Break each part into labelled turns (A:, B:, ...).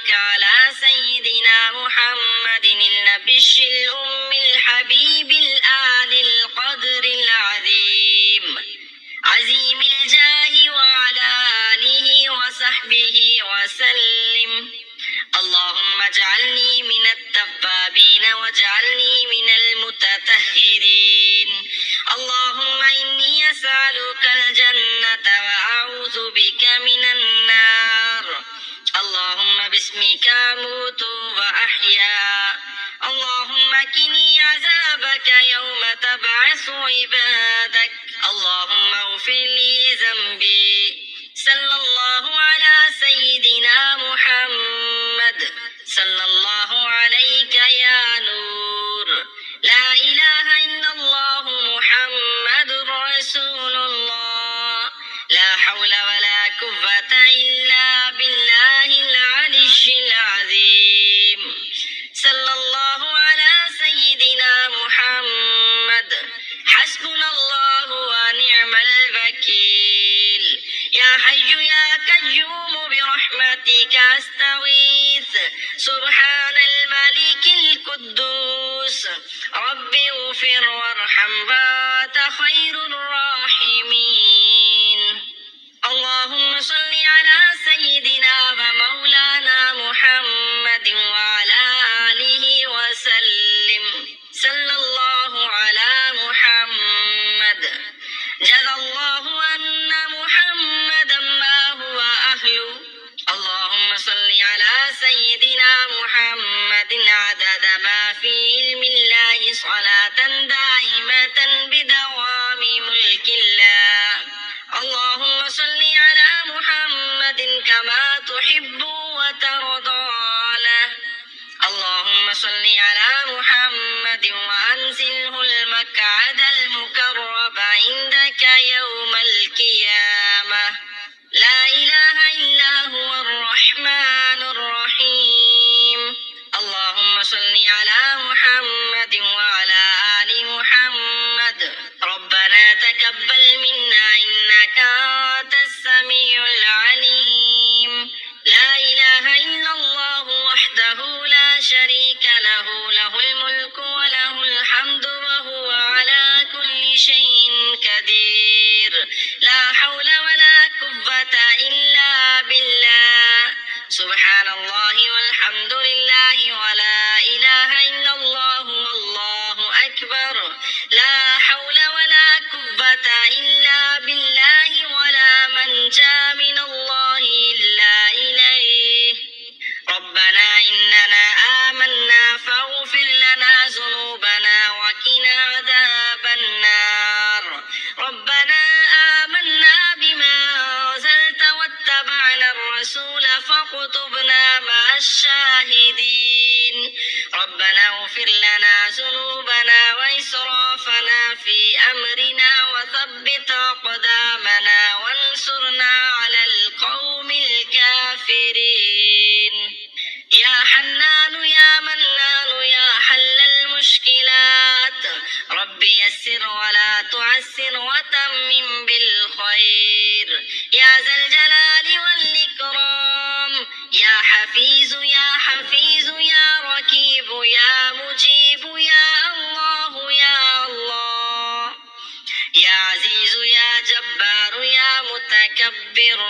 A: وبارك على سيدنا محمد النبي الأمي الحبيب الآل القدر العظيم عظيم الجاه وعلى آله وصحبه وسلم. اللهم اجعلني من التوابين واجعلني من المتطهرين. اللهم إني أسألك الجنة وأعوذ بك من النار. اللهم باسمك أموت وأحيا. اللهم قني عذابك يوم تبعث عبادك. اللهم اغفر لي ذنبي. صلى الله على سيدنا محمد. صلى الله عليك يا نور. لا إله إلا الله محمد رسول الله. لا حول ولا قوة إلا بالله العلي العظيم. صلى الله على سيدنا محمد. حسبنا الله ونعم الوكيل. يا حي يا قيوم برحمتك أستغيث. سبحان الملك القدوس. رب اغفر وارحم وأنت خير الراحمين. اللهم صل على سيدنا ومولانا محمد وعلى آله وسلم. صلى الله على محمد. جزى الله أن محمدا ما هو أهله. اللهم صل على سيدنا محمد عدد ما في علم الله صلاة دائمة بدوام ملك الله. اللهم صل على محمد كما تحب وترضى له. اللهم صل على محمد وأنزله المقعد المقرب عندك يوم القيامة. لا إله إلا هو الرحمن الرحيم. اللهم صل على محمد وعلى آل محمد. ربنا تقبل منا إنك أنت السميع العليم. لا إله إلا الله وحده لا شريك له. له الملك وله الحمد وهو على كل شيء قدير. لا حول ولا قوة إلا بالله. سبحان الله والحمد لله ولا إله إلا الله والله أكبر. لا حول ولا قوة إلا بالله ولا منجا من الله إلا إليه. ربنا إننا آمنا فاغفر لنا ذنوبنا وقنا عذاب النار. ربنا آمنا بما أنزلت واتبعنا الرسول فاكتبنا مع الشاهدين. ربنا اغفر لنا ذنوبنا وإسرافنا في أمرنا وثبت أقدامنا وانصرنا على القوم الكافرين. يا حنان يا منان يا حل المشكلات. رب يسر ولا تعسر وتمم بالخير. يا ذا الجلال والإكرام. يا حفيظ يا حفيظ يا رقيب يا مجيب يا الله يا الله. يا عزيز يا جبار يا متكبر.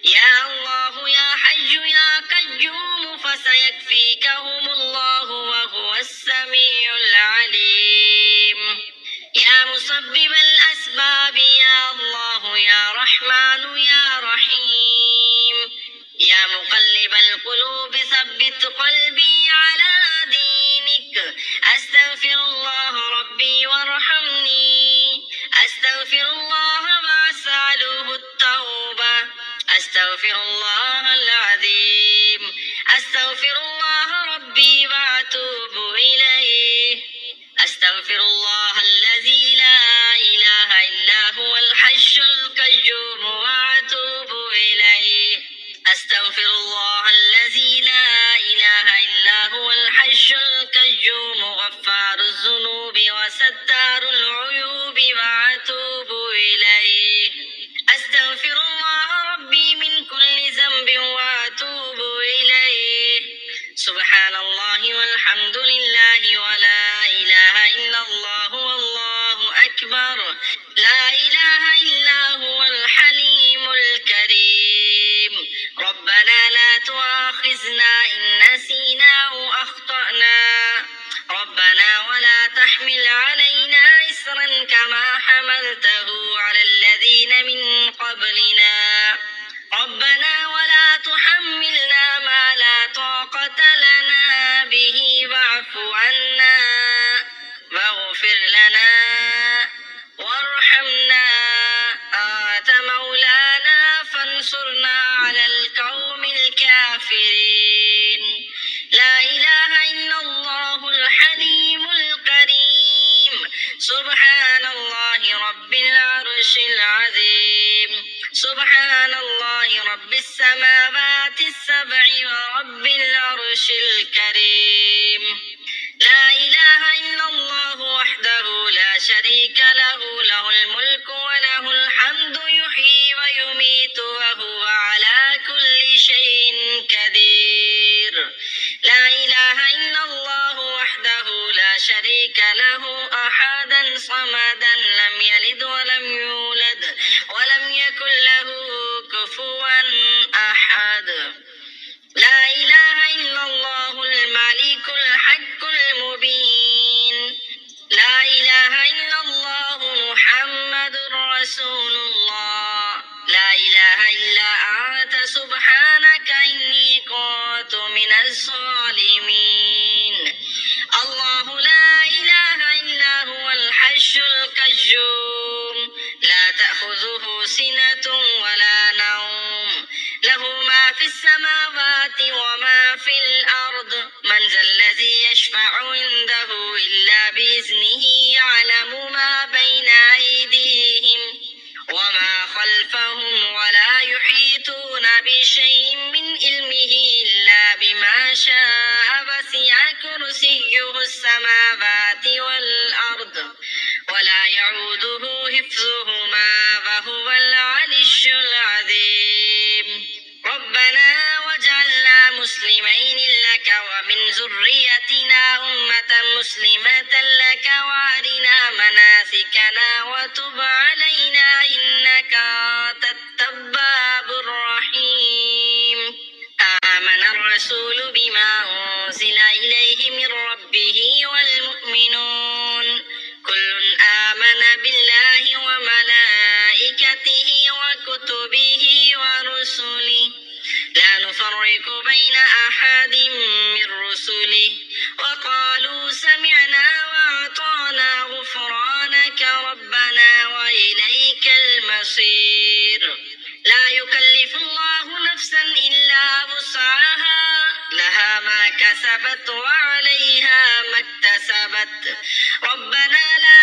A: يا الله يا حي يا قيوم فسيكفيكهم الله وهو السميع العليم. يا مسبب الأسباب يا الله يا رحمن يا رحيم. يا مقلب القلوب ثبت قلبي على دينك. أستغفر الله ربي وارحمني. أستغفر الله وأسأله التوبة. أستغفر الله العظيم. أستغفر الله ربي وأتوب إليه. أستغفر الله الذي لا إله إلا هو الحي القيوم وأتوب إليه. أستغفر الله الذي لا إله إلا هو الحي القيوم غفار الذنوب وستار العيوب وأتوب إليه. أستغفر الله ربي من كل ذنب وأتوب إليه. تحملنا ما لا طاقة لنا به واعف عنا واغفر لنا وارحمنا أنت مولانا فانصرنا على القوم الكافرين لا إله إلا الله الحليم الكريم سبحان الله رب العرش العظيم سبحان الله رب السماوات السبع ورب العرش الكريم لا إله إلا الله وحده لا شريك له له الملك وله الحمد يحيي ويميت وهو على كل شيء قدير لا إله إلا الله وحده لا شريك له أحدا صمدا لم يلد ولم يولد ولم يكن له كفوا أحد لا إله إلا الله الملك الحق المبين لا إله إلا الله محمد رسول الله لا إله إلا أنت سبحانك إني كنت من الظالمين الله لا إله إلا هو الحي القيوم لا تأخذه سنة ولا نوم له ما في السماوات وما في الأرض من ذا الذي يشفع عنده إلا بإذنه يعلم ما بين أيديهم وما خلفهم ولا يحيطون بشيء من علمه إلا بما شاء وسع كرسيه السماوات والأرض ولا يعوده حفظهما وهو العلي العظيم ربنا واجعلنا مسلمين لك ومن ذريتنا أمة مسلمة لك وارنا مناسكنا وتب علينا إنك أنت التواب الرحيم آمن الرسول بما أنزل إليه من ربه والمؤمنون كل آمن بالله وملائكته وكتبه ورسله لا نفرق بين أحد من رسله وقالوا سمعنا وأطعنا غفرانك ربنا وإليك المصير لا يكلف الله نفسا إلا وسعها لها ما كسبت وعليها ما اكتسبت ربنا لا